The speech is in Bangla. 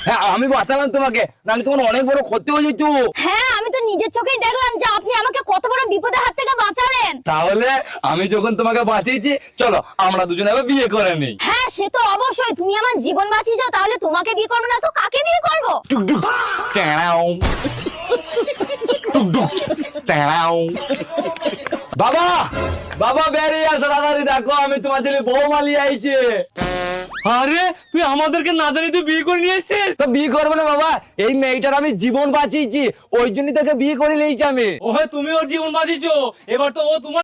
হ্যাঁ আমি বাঁচালাম তোমাকে, নাহলে তোমার অনেক বড় ক্ষতি হয়ে যেত। হ্যাঁ আমি তো নিজের চোখেই দেখলাম যে আপনি আমাকে কত বড় বিপদের হাত থেকে বাঁচালেন। তাহলে আমি যখন তোমাকে বাঁচিয়েছি, চলো আমরা দুজনে এবার বিয়ে করে নিই। হ্যাঁ সে তো অবশ্যই, তুমি আমার জীবন বাঁচিয়েছো, তাহলে তোমাকে বিয়ে করবো না তো কাকে বিয়ে করবো? টুকটুক ট্যাঁড়াও, টুকটুক ট্যাঁড়াও। বাবা বাবা বেরিয়ে আসো তাড়াতাড়ি, দেখো আমি তোমার জন্য বৌমা নিয়ে আইছি। আরে তুই আমাদেরকে না জানি তুই বিয়ে করে নিয়ে এসেছিস? তো বিয়ে করবো না বাবা, এই মেয়েটার আমি জীবন বাঁচিয়েছি, ওই জন্য তাকে বিয়ে করে নিয়েছি আমি। ও তুমি ওর জীবন বাঁচিয়েছো, এবার তো ও তোমার